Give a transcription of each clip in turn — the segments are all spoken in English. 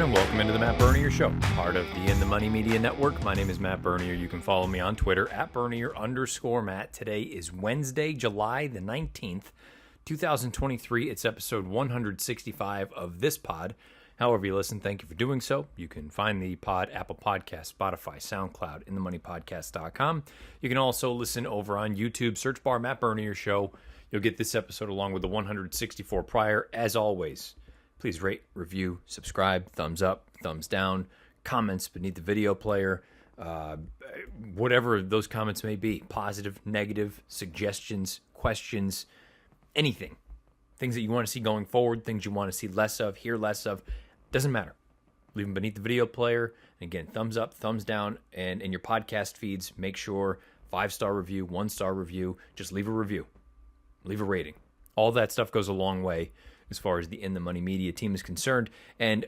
and welcome into the Matt Bernier Show, part of the In the Money Media Network. My name is Matt Bernier. You can follow me on Twitter at Bernier_Matt. Today is Wednesday, July the 19th, 2023. It's episode 165 of this pod. However you listen, thank you for doing so. You can find the pod, Apple Podcasts, Spotify, SoundCloud, inthemoneypodcast.com. You can also listen over on YouTube. Search bar Matt Bernier Show. You'll get this episode along with the 164 prior. As always, please rate, review, subscribe, thumbs up, thumbs down, comments beneath the video player, whatever those comments may be, positive, negative, suggestions, questions, anything. Things that you want to see going forward, things you want to see less of, hear less of, doesn't matter. Leave them beneath the video player. And again, thumbs up, thumbs down, and in your podcast feeds, make sure 5-star review, 1-star review, just leave a review, leave a rating. All that stuff goes a long way as far as the In the Money Media team is concerned. And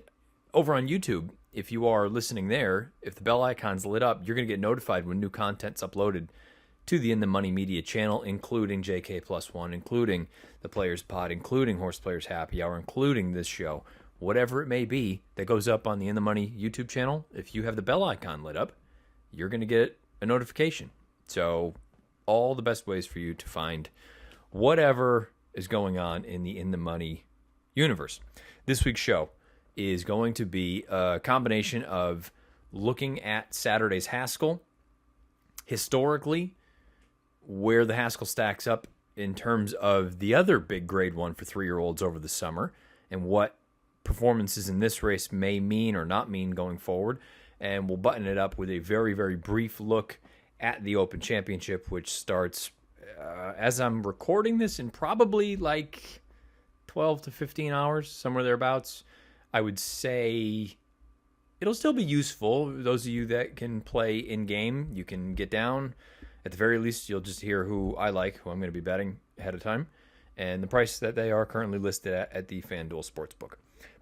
over on YouTube, if you are listening there, if the bell icon's lit up, you're going to get notified when new content's uploaded to the In the Money Media channel, including JK Plus One, including the Players Pod, including Horse Players Happy Hour, including this show. Whatever it may be that goes up on the In the Money YouTube channel, if you have the bell icon lit up, you're going to get a notification. So all the best ways for you to find whatever is going on in the Money universe. This week's show is going to be a combination of looking at Saturday's Haskell, historically, where the Haskell stacks up in terms of the other big grade one for 3-year-olds over the summer, and what performances in this race may mean or not mean going forward. And we'll button it up with a very, very brief look at the Open Championship, which starts as I'm recording this in probably like 12 to 15 hours, somewhere thereabouts. I would say it'll still be useful. Those of you that can play in-game, you can get down. At the very least, you'll just hear who I like, who I'm going to be betting ahead of time, and the price that they are currently listed at the FanDuel Sportsbook.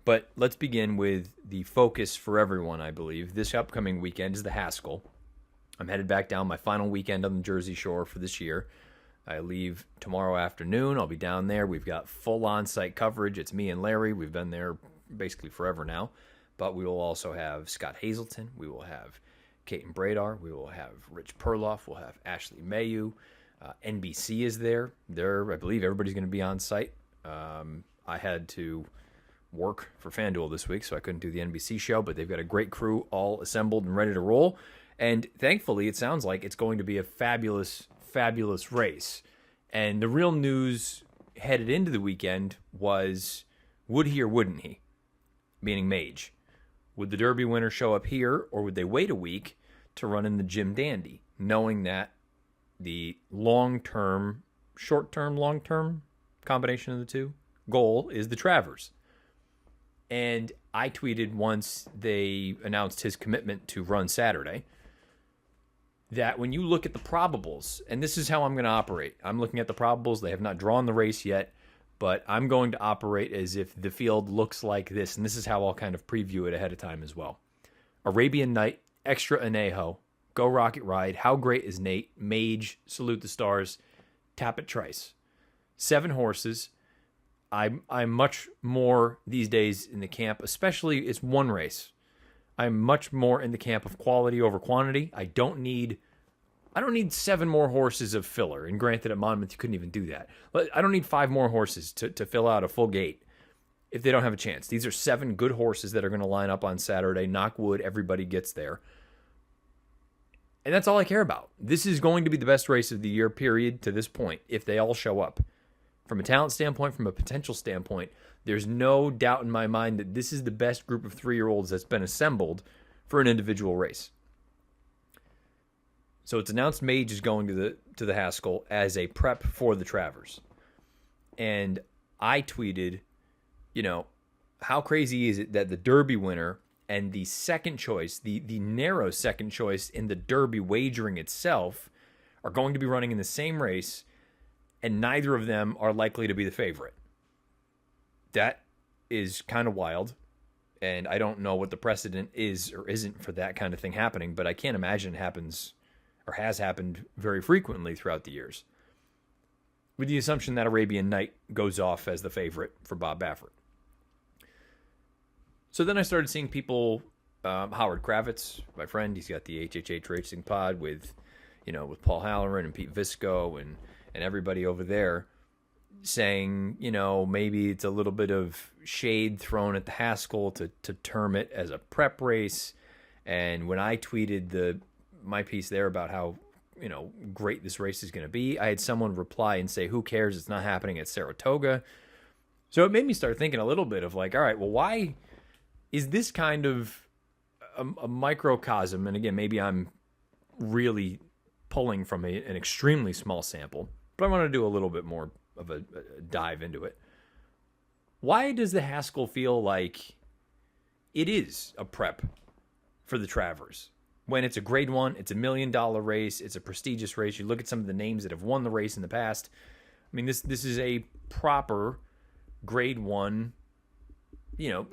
But let's begin with the focus for everyone, I believe. This upcoming weekend is the Haskell. I'm headed back down my final weekend on the Jersey Shore for this year. I leave tomorrow afternoon. I'll be down there. We've got full on-site coverage. It's me and Larry. We've been there basically forever now. But we will also have Scott Hazelton. We will have Kaiten Bradar. We will have Rich Perloff. We'll have Ashley Mayu. NBC is there. I believe everybody's going to be on site. I had to work for FanDuel this week, so I couldn't do the NBC show, but they've got a great crew all assembled and ready to roll. And thankfully, it sounds like it's going to be a fabulous, fabulous race. And the real news headed into the weekend was, would he or wouldn't he? Meaning Mage. Would the Derby winner show up here, or would they wait a week to run in the Jim Dandy, knowing that the long-term, short-term, long-term combination of the two goal is the Travers? And I tweeted once they announced his commitment to run Saturday that when you look at the probables, and this is how I'm going to operate. I'm looking at the probables. They have not drawn the race yet, but I'm going to operate as if the field looks like this, and this is how I'll kind of preview it ahead of time as well. Arabian Night, Extra Anejo, Go Rocket Ride, How Great is Nate, Mage, Salute the Stars, Tapit Trice. 7 horses. I'm much more these days in the camp, especially it's one race. I'm much more in the camp of quality over quantity. I don't need 7 more horses of filler. And granted, at Monmouth, you couldn't even do that. I don't need 5 more horses to fill out a full gate if they don't have a chance. These are 7 good horses that are going to line up on Saturday. Knock wood, everybody gets there. And that's all I care about. This is going to be the best race of the year, period, to this point, if they all show up. From a talent standpoint, from a potential standpoint, there's no doubt in my mind that this is the best group of 3-year-olds that's been assembled for an individual race. So it's announced Mage is going to the Haskell as a prep for the Travers. And I tweeted, how crazy is it that the Derby winner and the second choice, the narrow second choice in the Derby wagering itself, are going to be running in the same race, and neither of them are likely to be the favorite. That is kind of wild, and I don't know what the precedent is or isn't for that kind of thing happening, but I can't imagine it happens or has happened very frequently throughout the years, with the assumption that Arabian Night goes off as the favorite for Bob Baffert. So then I started seeing people, Howard Kravitz, my friend, he's got the HHH Racing Pod with, with Paul Halloran and Pete Visco and everybody over there saying, maybe it's a little bit of shade thrown at the Haskell to term it as a prep race. And when I tweeted my piece there about how, great this race is going to be, I had someone reply and say, who cares? It's not happening at Saratoga. So it made me start thinking a little bit of like, all right, well, why is this kind of a microcosm? And again, maybe I'm really pulling from an extremely small sample, but I want to do a little bit more of a dive into it. Why does the Haskell feel like it is a prep for the Travers? When it's a grade one, it's $1 million race, it's a prestigious race. You look at some of the names that have won the race in the past. I mean, this is a proper grade one,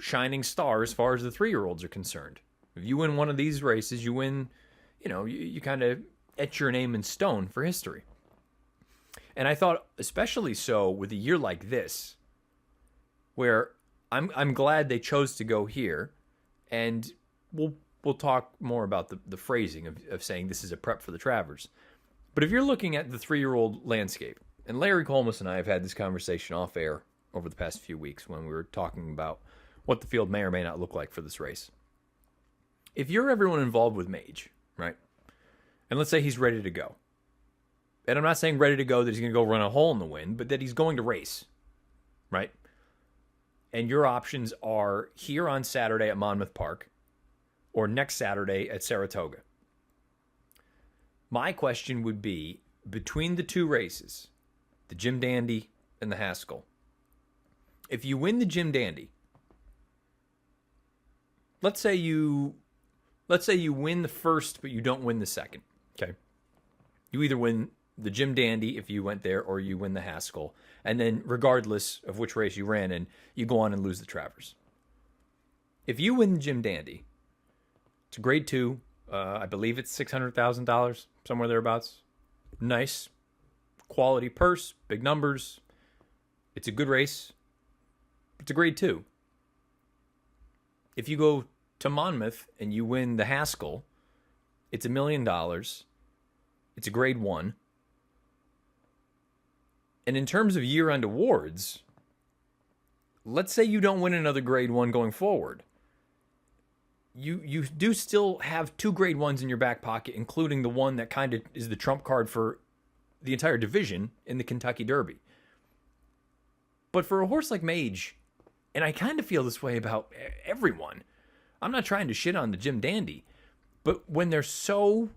shining star as far as the 3-year-olds are concerned. If you win one of these races, you win, you kind of etch your name in stone for history. And I thought especially so with a year like this, where I'm glad they chose to go here, and we'll talk more about the phrasing of saying this is a prep for the Travers. But if you're looking at the 3-year-old landscape, and Larry Colmus and I have had this conversation off air over the past few weeks when we were talking about what the field may or may not look like for this race. If you're everyone involved with Mage, right? And let's say he's ready to go. And I'm not saying ready to go that he's going to go run a hole in the wind, but that he's going to race, right? And your options are here on Saturday at Monmouth Park or next Saturday at Saratoga. My question would be, between the two races, the Jim Dandy and the Haskell, if you win the Jim Dandy, let's say you win the first, but you don't win the second, okay? You either win the Jim Dandy if you went there, or you win the Haskell. And then regardless of which race you ran in, you go on and lose the Travers. If you win the Jim Dandy, it's a grade 2. I believe it's $600,000, somewhere thereabouts. Nice. Quality purse, big numbers. It's a good race. It's a grade 2. If you go to Monmouth and you win the Haskell, it's $1 million. It's a grade 1. And in terms of year-end awards, let's say you don't win another grade 1 going forward. You do still have 2 grade 1s in your back pocket, including the one that kind of is the trump card for the entire division in the Kentucky Derby. But for a horse like Mage, and I kind of feel this way about everyone, I'm not trying to shit on the Jim Dandy, but when they're so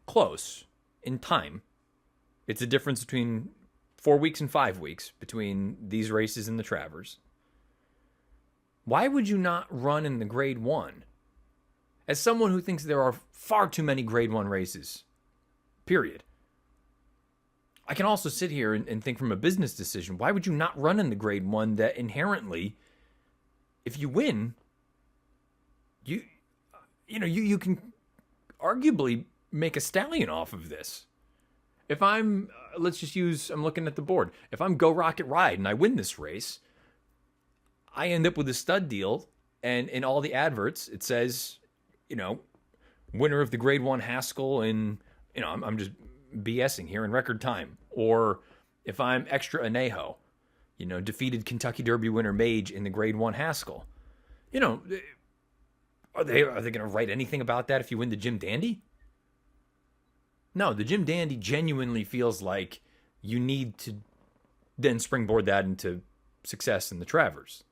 close in time, it's a difference between 4 weeks and 5 weeks between these races and the Travers. Why would you not run in the grade 1? As someone who thinks there are far too many grade 1 races, period. I can also sit here and think from a business decision, why would you not run in the grade 1 that inherently, if you win, you can arguably make a stallion off of this. If I'm looking at the board. If I'm Go Rocket Ride and I win this race, I end up with a stud deal, and in all the adverts, it says, winner of the grade 1 Haskell in, I'm just BSing here, in record time. Or if I'm Extra Anejo, defeated Kentucky Derby winner Mage in the grade 1 Haskell. Are they going to write anything about that if you win the Jim Dandy? No, the Jim Dandy genuinely feels like you need to then springboard that into success in the Travers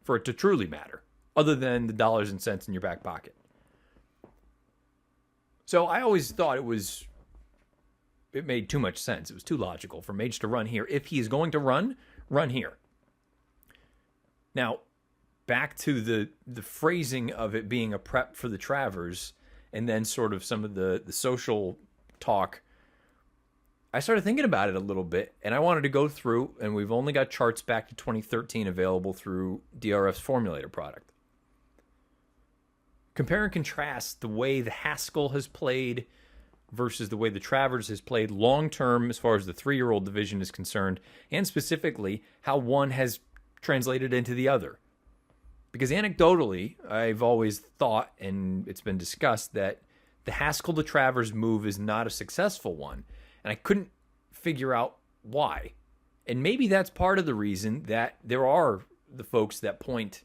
for it to truly matter, other than the dollars and cents in your back pocket. So I always thought it made too much sense. It was too logical for Mage to run here. If he is going to run here. Now, back to the phrasing of it being a prep for the Travers, and then sort of some of the social talk. I started thinking about it a little bit, and I wanted to go through, and we've only got charts back to 2013 available through DRF's Formulator product. Compare and contrast the way the Haskell has played versus the way the Travers has played long-term as far as the 3-year-old division is concerned, and specifically how one has translated into the other. Because anecdotally, I've always thought, and it's been discussed, that the Haskell to Travers move is not a successful one. And I couldn't figure out why. And maybe that's part of the reason that there are the folks that point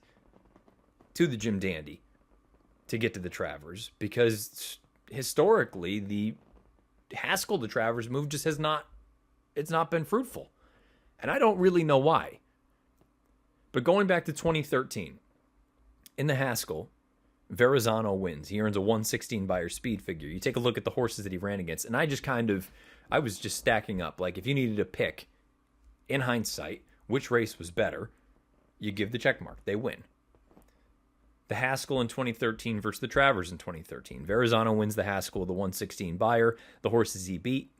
to the Jim Dandy to get to the Travers. Because historically, the Haskell to Travers move just it's not been fruitful. And I don't really know why. But going back to 2013, in the Haskell, Verrazano wins. He earns a 116 Beyer speed figure. You take a look at the horses that he ran against, and I was just stacking up. Like, if you needed to pick, in hindsight, which race was better, you give the check mark. They win. The Haskell in 2013 versus the Travers in 2013. Verrazano wins the Haskell with a 116 Beyer. The horses he beat,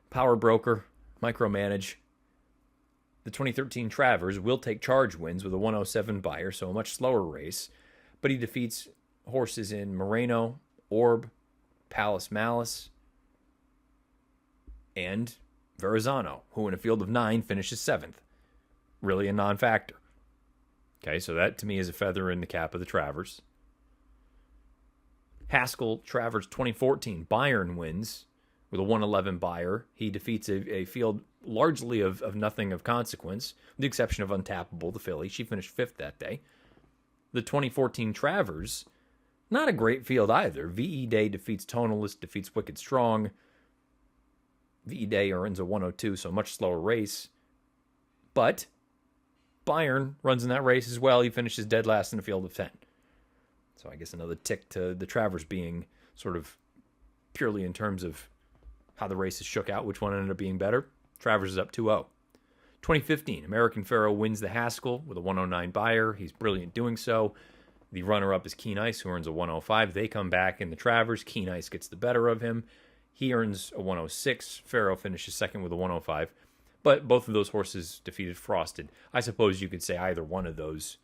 power broker, micromanage. The 2013 Travers will take charge wins with a 107 Beyer, so a much slower race. But he defeats horses in Moreno, Orb, Palace Malice, and Verrazano, who in a field of 9 finishes 7th. Really a non-factor. Okay, so that to me is a feather in the cap of the Travers. Haskell, Travers 2014, Bayern wins with a 111 Beyer. He defeats a field largely of nothing of consequence, with the exception of Untappable, the filly. She finished 5th that day. The 2014 Travers, not a great field either. V.E. Day defeats Tonalist, defeats Wicked Strong. V.E. Day earns a 102, so a much slower race. But Bayern runs in that race as well. He finishes dead last in a field of 10. So I guess another tick to the Travers being sort of purely in terms of how the races shook out, which one ended up being better. Travers is up 2-0. 2015, American Pharoah wins the Haskell with a 109 Beyer. He's brilliant doing so. The runner-up is Keen Ice, who earns a 105. They come back in the Travers. Keen Ice gets the better of him. He earns a 106. Pharoah finishes second with a 105. But both of those horses defeated Frosted. I suppose you could say either one of those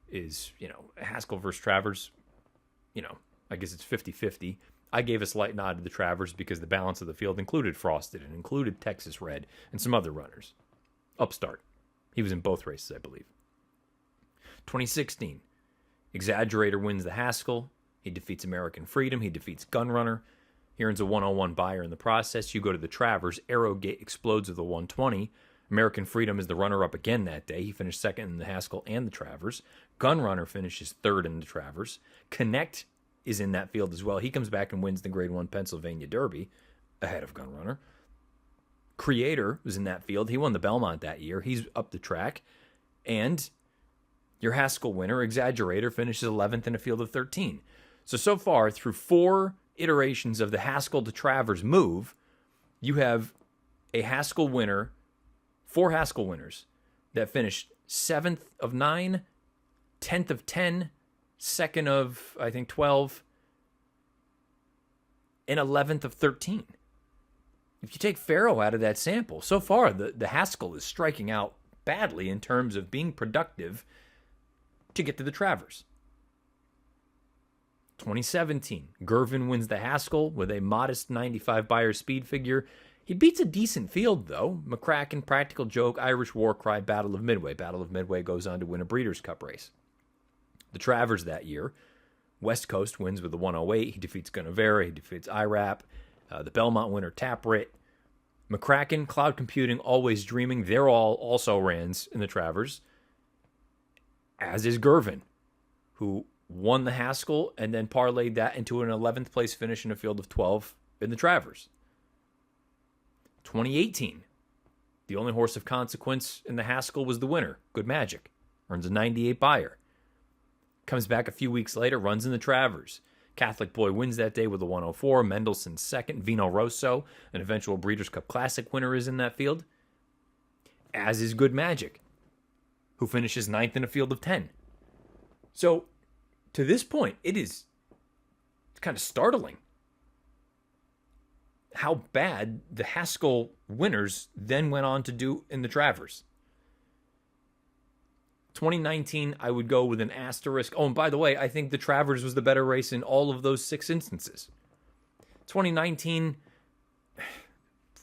is, Haskell versus Travers. I guess it's 50-50. I gave a slight nod to the Travers because the balance of the field included Frosted and included Texas Red and some other runners. Upstart. He was in both races, I believe. 2016. Exaggerator wins the Haskell. He defeats American Freedom. He defeats Gunrunner. He earns a 101 Beyer in the process. You go to the Travers. Arrowgate explodes with a 120. American Freedom is the runner-up again that day. He finished second in the Haskell and the Travers. Gunrunner finishes third in the Travers. Connect is in that field as well. He comes back and wins the Grade 1 Pennsylvania Derby ahead of Gunrunner. Creator was in that field. He won the Belmont that year. He's up the track. And your Haskell winner, Exaggerator, finishes 11th in a field of 13. So far, through 4 iterations of the Haskell to Travers move, you have a Haskell winner, 4 Haskell winners that finished 7th of 9, 10th of 10, 2nd of, I think, 12, and 11th of 13. If you take Pharoah out of that sample, so far the Haskell is striking out badly in terms of being productive to get to the Travers. 2017, Gervin wins the Haskell with a modest 95 Beyer speed figure. He beats a decent field, though. McCracken, Practical Joke, Irish War Cry, Battle of Midway. Battle of Midway goes on to win a Breeders' Cup race. The Travers that year, West Coast wins with the 108. He defeats Gunnevera. He defeats IRAP. The Belmont winner, Tapwrit. McCracken, Cloud Computing, Always Dreaming. They're all also rans in the Travers. As is Gervin, who won the Haskell and then parlayed that into an 11th place finish in a field of 12 in the Travers. 2018, the only horse of consequence in the Haskell was the winner, Good Magic. Earns a 98 Beyer. Comes back a few weeks later, runs in the Travers. Catholic Boy wins that day with a 104. Mendelssohn second. Vino Rosso, an eventual Breeders' Cup Classic winner, is in that field. As is Good Magic, who finishes 9th in a field of 10. So, to this point, it's kind of startling how bad the Haskell winners then went on to do in the Travers. 2019, I would go with an asterisk. Oh, and by the way, I think the Travers was the better race in all of those 6 instances. 2019,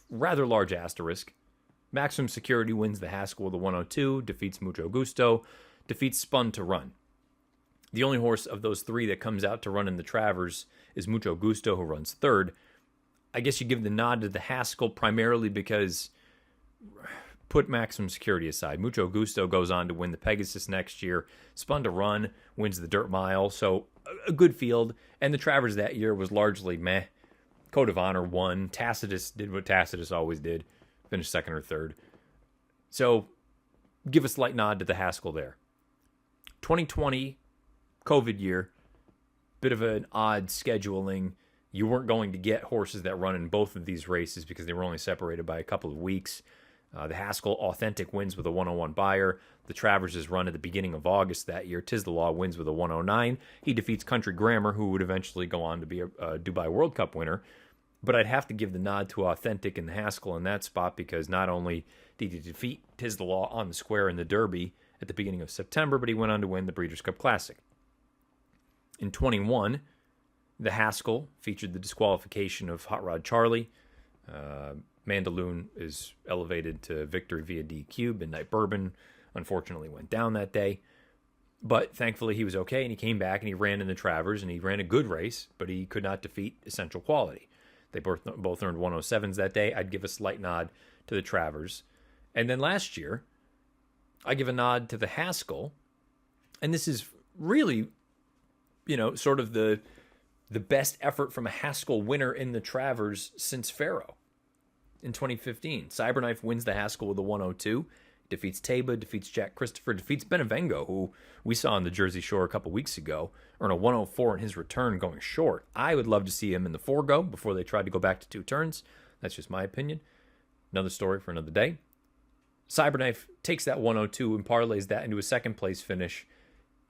rather large asterisk. Maximum Security wins the Haskell with a 102, defeats Mucho Gusto, defeats Spun to Run. The only horse of those three that comes out to run in the Travers is Mucho Gusto, who runs third. I guess you give the nod to the Haskell primarily because, put maximum security aside, Mucho Gusto goes on to win the Pegasus next year, spun to run, wins the Dirt Mile, so a good field. And the Travers that year was largely meh. Code of Honor won. Tacitus did what Tacitus always did, finished second or third. So give a slight nod to the Haskell there. 2020, COVID year, bit of an odd scheduling. You weren't going to get horses that run in both of these races because they were only separated by a couple of weeks. The Haskell Authentic wins with a 101 Beyer. The Travers is run at the beginning of August that year. Tis the Law wins with a 109. He defeats Country Grammar, who would eventually go on to be a Dubai World Cup winner. But I'd have to give the nod to Authentic and the Haskell in that spot because not only did he defeat Tis the Law on the square in the Derby at the beginning of September, but he went on to win the Breeders' Cup Classic. In 21, the Haskell featured the disqualification of Hot Rod Charlie. Mandaloon is elevated to victory via DQ. Midnight Bourbon unfortunately went down that day. But thankfully he was okay, and he came back and he ran in the Travers, and he ran a good race, but he could not defeat Essential Quality. They both earned 107s that day. I'd give a slight nod to the Travers. And then last year, I give a nod to the Haskell. And this is really, sort of the best effort from a Haskell winner in the Travers since Faro in 2015. Cyberknife wins the Haskell with a 102, defeats Taba, defeats Jack Christopher, defeats Benevengo, who we saw on the Jersey Shore a couple weeks ago, earn a 104 in his return going short. I would love to see him in the four-go before they tried to go back to two turns. That's just my opinion. Another story for another day. Cyberknife takes that 102 and parlays that into a second-place finish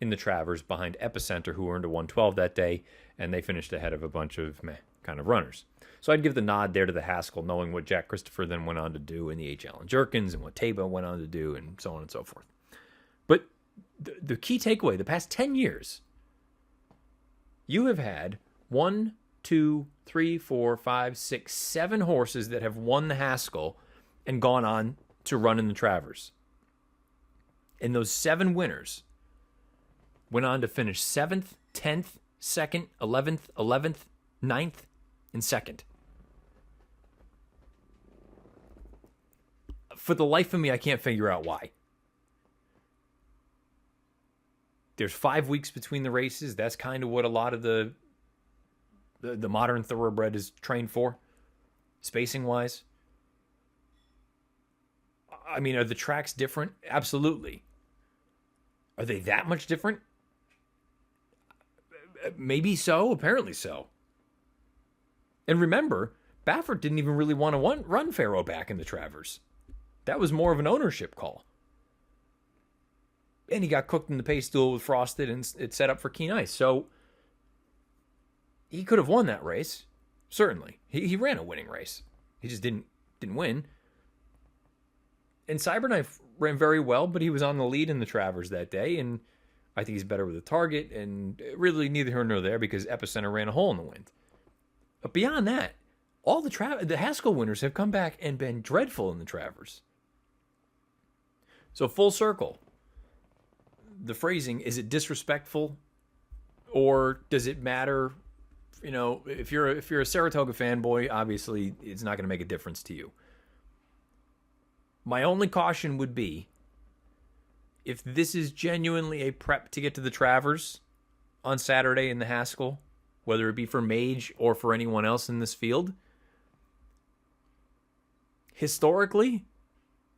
in the Travers behind Epicenter, who earned a 112 that day, and they finished ahead of a bunch of meh kind of runners. So I'd give the nod there to the Haskell, knowing what Jack Christopher then went on to do in the H. Allen Jerkins and what Taba went on to do and so on and so forth. But the key takeaway, the past 10 years, you have had 1, 2, 3, 4, 5, 6, 7 horses that have won the Haskell and gone on to run in the Travers. And those 7 winners went on to finish 7th, 10th, 2nd, 11th, 9th, and 2nd. For the life of me, I can't figure out why. There's 5 weeks between the races. That's kind of what a lot of the modern thoroughbred is trained for, spacing-wise. I mean, are the tracks different? Absolutely. Are they that much different? Maybe so. Apparently so. And remember, Baffert didn't even really want to run Faro back in the Travers. That was more of an ownership call. And he got cooked in the pace duel with Frosted, and it's set up for Keen Ice. So he could have won that race, certainly. He ran a winning race. He just didn't win. And Cyberknife ran very well, but he was on the lead in the Travers that day, and I think he's better with a target, and really neither here nor there because Epicenter ran a hole in the wind. But beyond that, all the Haskell winners have come back and been dreadful in the Travers. So full circle. The phrasing, is it disrespectful or does it matter? If you're a Saratoga fanboy, obviously it's not going to make a difference to you. My only caution would be if this is genuinely a prep to get to the Travers on Saturday in the Haskell, whether it be for Mage or for anyone else in this field, historically,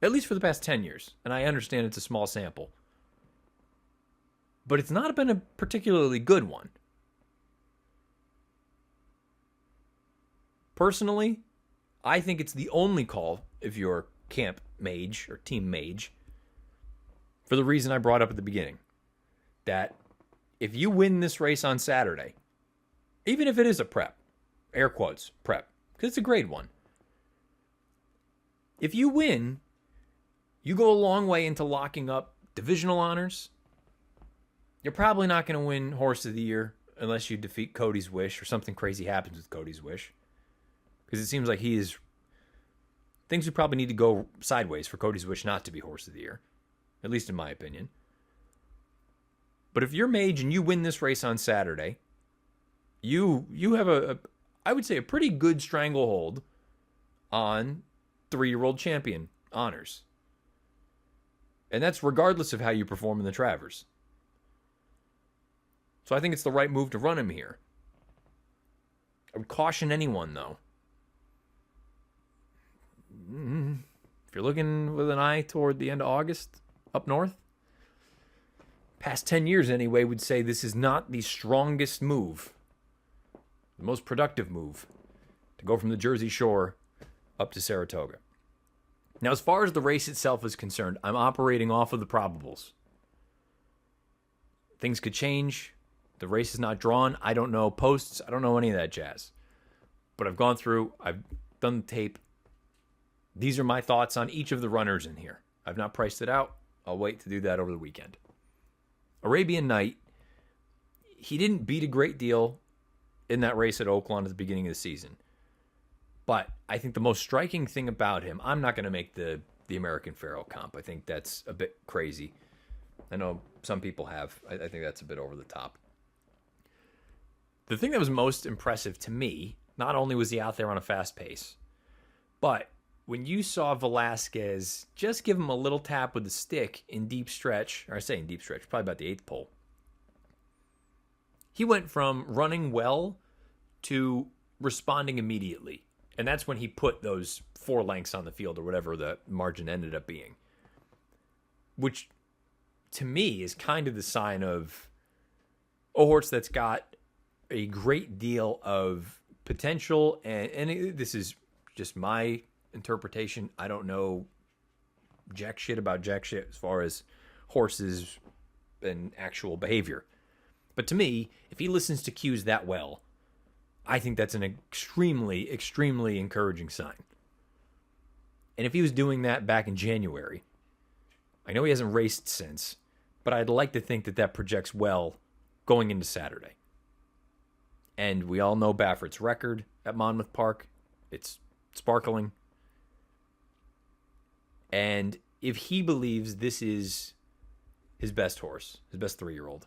at least for the past 10 years, and I understand it's a small sample, but it's not been a particularly good one. Personally, I think it's the only call if you're Camp Mage or Team Mage, for the reason I brought up at the beginning, that if you win this race on Saturday, even if it is a prep, air quotes, prep, because it's a grade one, if you win, you go a long way into locking up divisional honors. You're probably not going to win Horse of the Year unless you defeat Cody's Wish or something crazy happens with Cody's Wish. Because it seems like things would probably need to go sideways for Cody's Wish not to be Horse of the Year. At least in my opinion. But if you're Mage and you win this race on Saturday, you have I would say a pretty good stranglehold on 3-year-old champion honors. And that's regardless of how you perform in the Travers. So I think it's the right move to run him here. I would caution anyone, though. If you're looking with an eye toward the end of August up north, past 10 years anyway, would say this is not the strongest move, the most productive move, to go from the Jersey Shore up to Saratoga. Now, as far as the race itself is concerned, I'm operating off of the probables. Things could change. The race is not drawn. I don't know posts. I don't know any of that jazz. But I've gone through. I've done the tape. These are my thoughts on each of the runners in here. I've not priced it out. I'll wait to do that over the weekend. Arabian Night, he didn't beat a great deal in that race at Oaklawn at the beginning of the season. But I think the most striking thing about him, I'm not going to make the American Pharoah comp. I think that's a bit crazy. I know some people have. I think that's a bit over the top. The thing that was most impressive to me, not only was he out there on a fast pace, but when you saw Velasquez just give him a little tap with the stick in deep stretch, or I say in deep stretch, probably about the 8th pole, he went from running well to responding immediately. And that's when he put those 4 lengths on the field or whatever the margin ended up being. Which, to me, is kind of the sign of a horse that's got a great deal of potential. And this is just my interpretation. I don't know jack shit about jack shit as far as horses and actual behavior. But to me, if he listens to cues that well, I think that's an extremely, extremely encouraging sign. And if he was doing that back in January, I know he hasn't raced since, but I'd like to think that that projects well going into Saturday. And we all know Baffert's record at Monmouth Park. It's sparkling. And if he believes this is his best horse, his best 3-year-old,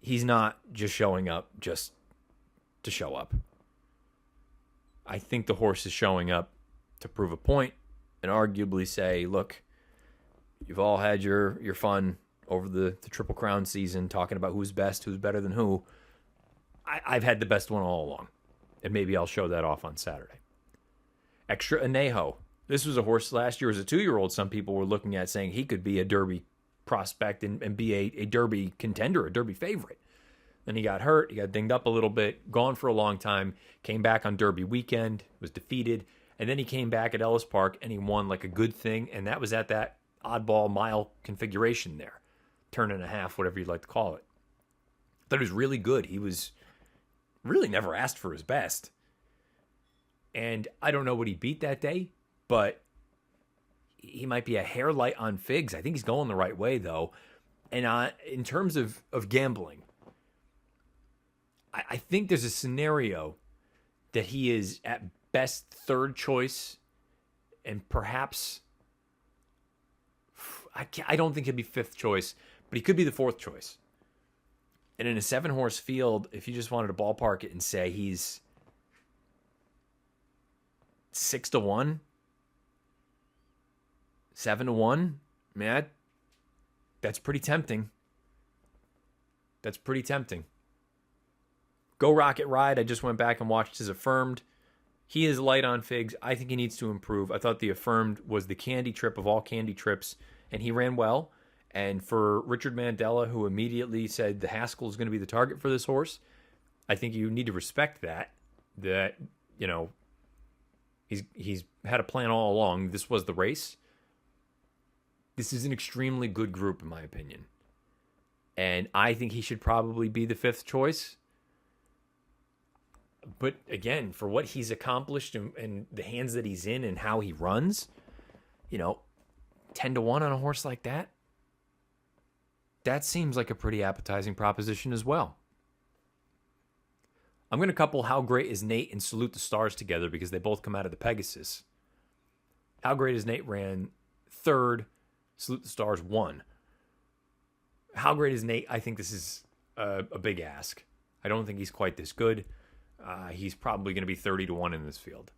he's not just showing up just to show up. I think the horse is showing up to prove a point and arguably say, look, you've all had your fun over the Triple Crown season talking about who's best, who's better than who. I've had the best one all along, and maybe I'll show that off on Saturday. Extra Anejo. This was a horse last year as a 2-year-old some people were looking at saying he could be a Derby prospect and be a Derby contender, a Derby favorite. Then he got hurt. He got dinged up a little bit, gone for a long time, came back on Derby weekend, was defeated, and then he came back at Ellis Park and he won like a good thing, and that was at that oddball mile configuration there. Turn and a half, whatever you'd like to call it. I thought he was really good. He was really never asked for his best. And I don't know what he beat that day, but he might be a hair light on figs. I think he's going the right way, though. And in terms of gambling, I think there's a scenario that he is at best 3rd choice and perhaps, I don't think he'll be 5th choice, but he could be the 4th choice. And in a 7-horse field, if you just wanted to ballpark it and say he's 6-1, 7-1, man, that's pretty tempting. That's pretty tempting. Go Rocket Ride. I just went back and watched his Affirmed. He is light on figs. I think he needs to improve. I thought the Affirmed was the candy trip of all candy trips, and he ran well. And for Richard Mandela, who immediately said the Haskell is going to be the target for this horse, I think you need to respect that, you know, he's had a plan all along. This was the race. This is an extremely good group, in my opinion. And I think he should probably be the 5th choice. But again, for what he's accomplished and the hands that he's in and how he runs, 10-1 on a horse like that, that seems like a pretty appetizing proposition as well. I'm going to couple How Great Is Nate and Salute the Stars together because they both come out of the Pegasus. How Great Is Nate ran 3rd, Salute the Stars 1. How great is Nate? I think this is a big ask. I don't think he's quite this good. He's probably going to be 30-1 in this field.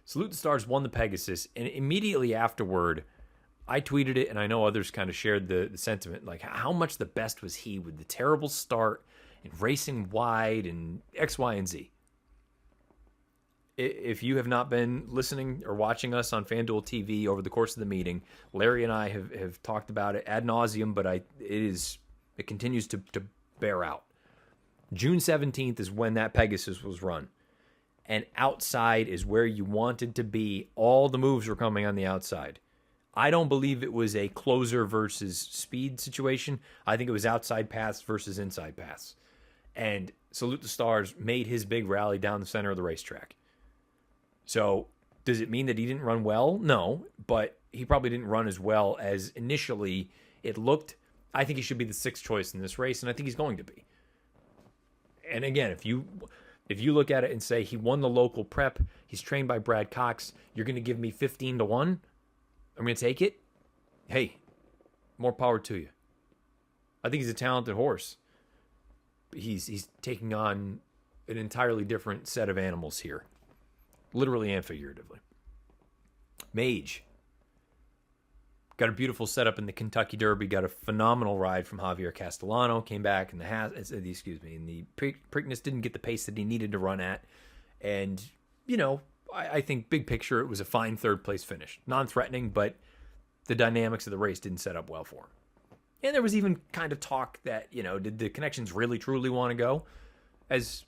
Salute the Stars won the Pegasus, and immediately afterward, I tweeted it, and I know others kind of shared the sentiment, like how much the best was he with the terrible start and racing wide and X, Y, and Z. If you have not been listening or watching us on FanDuel TV over the course of the meeting, Larry and I have talked about it ad nauseum, but it continues to bear out. June 17th is when that Pegasus was run. And outside is where you wanted to be. All the moves were coming on the outside. I don't believe it was a closer versus speed situation. I think it was outside paths versus inside paths. And Salute the Stars made his big rally down the center of the racetrack. So does it mean that he didn't run well? No, but he probably didn't run as well as initially it looked. I think he should be the sixth choice in this race, and I think he's going to be. And again, if you look at it and say he won the local prep, he's trained by Brad Cox, you're going to give me 15-1? I'm going to take it? Hey, more power to you. I think he's a talented horse. He's taking on an entirely different set of animals here, literally and figuratively. Mage. Got a beautiful setup in the Kentucky Derby. Got a phenomenal ride from Javier Castellano. Came back in the Preakness, didn't get the pace that he needed to run at. And, I think big picture, it was a fine third place finish. Non-threatening, but the dynamics of the race didn't set up well for him. And there was even kind of talk that, did the Connections really truly want to go? As,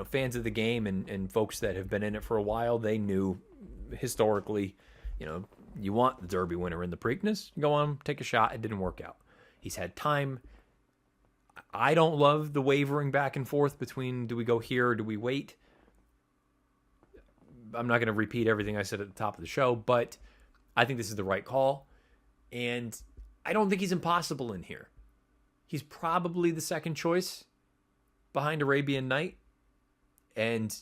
fans of the game and folks that have been in it for a while, they knew historically, you want the Derby winner in the Preakness, go on, take a shot. It didn't work out. He's had time. I don't love the wavering back and forth between do we go here or do we wait? I'm not going to repeat everything I said at the top of the show, but I think this is the right call. And I don't think he's impossible in here. He's probably the second choice behind Arabian Night. And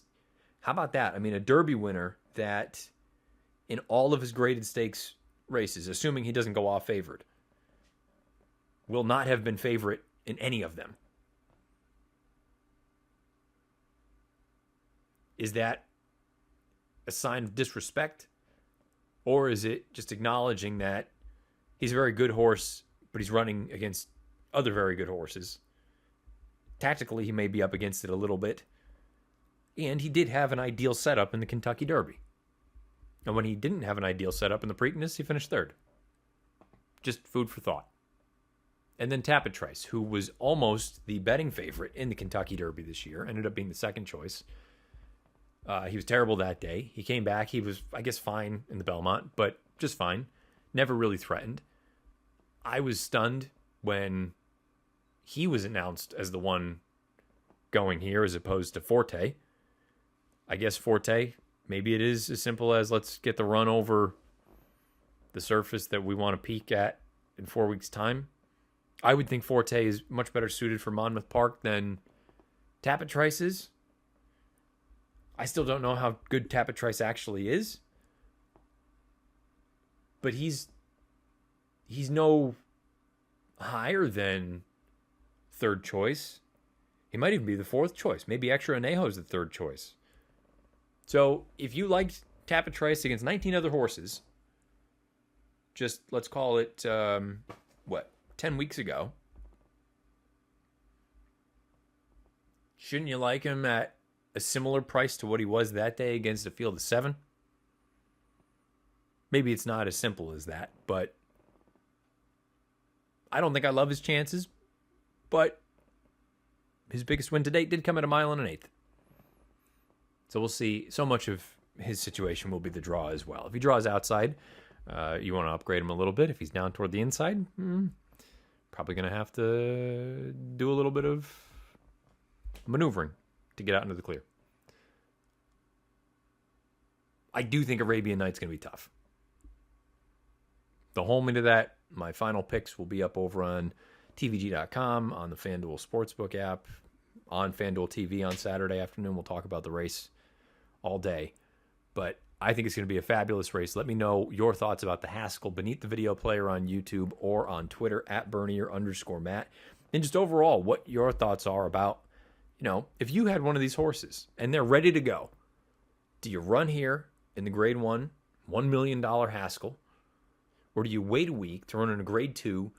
how about that? I mean, a Derby winner that in all of his graded stakes races, assuming he doesn't go off favored, will not have been favorite in any of them. Is that a sign of disrespect? Or is it just acknowledging that he's a very good horse, but he's running against other very good horses? Tactically, he may be up against it a little bit. And he did have an ideal setup in the Kentucky Derby. And when he didn't have an ideal setup in the Preakness, he finished third. Just food for thought. And then Tapitrice, who was almost the betting favorite in the Kentucky Derby this year, ended up being the second choice. He was terrible that day. He came back. He was, I guess, fine in the Belmont, but just fine. Never really threatened. I was stunned when he was announced as the one going here as opposed to Forte. I guess Forte, maybe it is as simple as let's get the run over the surface that we want to peak at in 4 weeks' time. I would think Forte is much better suited for Monmouth Park than Tapitrice is. I still don't know how good Tapitrice actually is. But he's no higher than third choice. He might even be the fourth choice. Maybe Extra Anejo is the third choice. So if you liked Tapitrice against 19 other horses, just let's call it, 10 weeks ago, shouldn't you like him at a similar price to what he was that day against a field of 7? Maybe it's not as simple as that, but I don't think I love his chances, but his biggest win to date did come at 1 1/8 miles. So we'll see. So much of his situation will be the draw as well. If he draws outside, you want to upgrade him a little bit. If he's down toward the inside, probably going to have to do a little bit of maneuvering to get out into the clear. I do think Arabian Night's going to be tough. They'll hold me to that. My final picks will be up over on TVG.com, on the FanDuel Sportsbook app, on FanDuel TV on Saturday afternoon. We'll talk about the race all day. But I think it's going to be a fabulous race. Let me know your thoughts about the Haskell beneath the video player on YouTube or on Twitter at Bernier_Matt. And just overall, what your thoughts are about, if you had one of these horses and they're ready to go, do you run here in the grade 1, $1 million Haskell? Or do you wait a week to run in a grade 2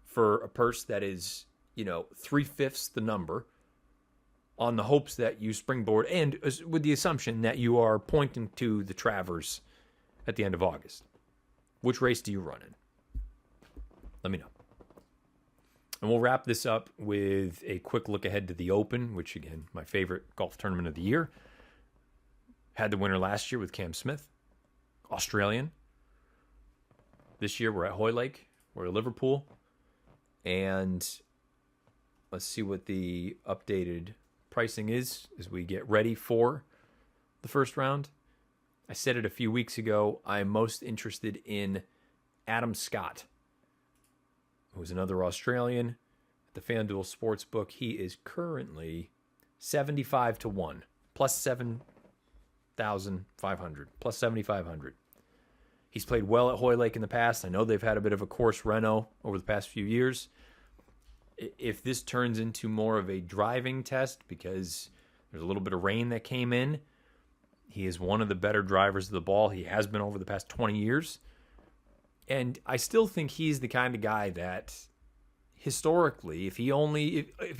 for a purse that is, 3/5 the number on the hopes that you springboard and with the assumption that you are pointing to the Travers at the end of August? Which race do you run in? Let me know. And we'll wrap this up with a quick look ahead to the Open, which, again, my favorite golf tournament of the year. Had the winner last year with Cam Smith, Australian. This year we're at Hoylake, we're at Liverpool. And let's see what the updated pricing is as we get ready for the first round. I said it a few weeks ago. I'm most interested in Adam Scott, who's another Australian at the FanDuel Sportsbook. He is currently 75-1, plus 7,500, plus 7,500. He's played well at Hoylake in the past. I know they've had a bit of a course reno over the past few years. If this turns into more of a driving test because there's a little bit of rain that came in, he is one of the better drivers of the ball. He has been over the past 20 years. And I still think he's the kind of guy that historically, if he only, I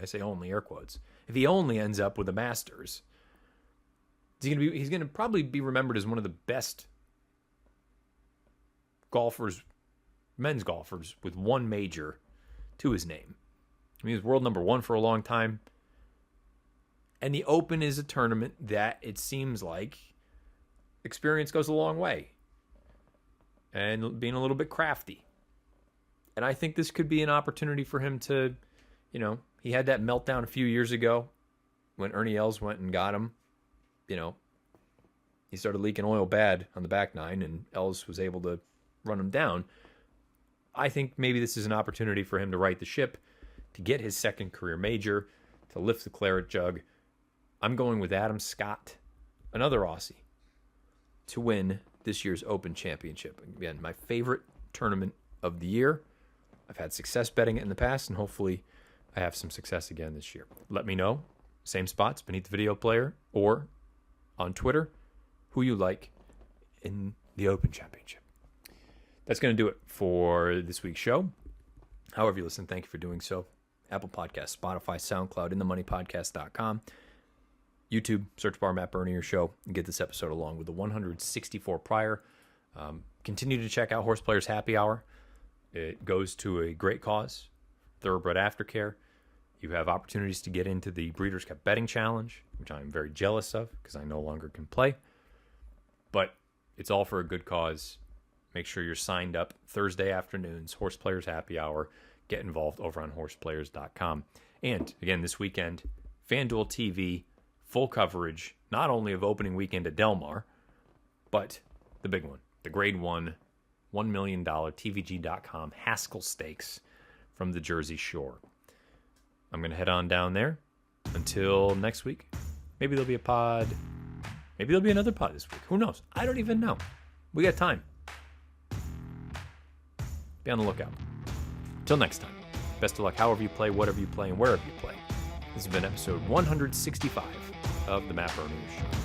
say only, air quotes, if he only ends up with the Masters, he's going to probably be remembered as one of the best golfers, men's golfers, with one major to his name. I mean, he was world number 1 for a long time. And the Open is a tournament that it seems like experience goes a long way. And being a little bit crafty. And I think this could be an opportunity for him to, he had that meltdown a few years ago when Ernie Els went and got him. He started leaking oil bad on the back nine, and Els was able to run him down. I think maybe this is an opportunity for him to right the ship, to get his second career major, to lift the claret jug. I'm going with Adam Scott, another Aussie, to win this year's Open Championship. Again, my favorite tournament of the year. I've had success betting it in the past, and hopefully I have some success again this year. Let me know, same spots beneath the video player or on Twitter, who you like in the Open Championship. That's going to do it for this week's show. However you listen, thank you for doing so. Apple Podcasts, Spotify, SoundCloud, InTheMoneyPodcast.com. YouTube, search bar Matt Bernier Show, and get this episode along with the 164 prior. Continue to check out Horse Players Happy Hour. It goes to a great cause, Thoroughbred Aftercare. You have opportunities to get into the Breeders' Cup Betting Challenge, which I am very jealous of because I no longer can play. But it's all for a good cause. Make sure you're signed up Thursday afternoons, Horse Players Happy Hour. Get involved over on horseplayers.com. And again, this weekend, FanDuel TV, full coverage, not only of opening weekend at Del Mar, but the big one, the grade 1, $1 million TVG.com Haskell Stakes from the Jersey Shore. I'm going to head on down there. Until next week, maybe there'll be a pod. Maybe there'll be another pod this week. Who knows? I don't even know. We got time. Be on the lookout. Till next time, best of luck however you play, whatever you play, and wherever you play. This has been episode 165 of The Matt Bernier Show.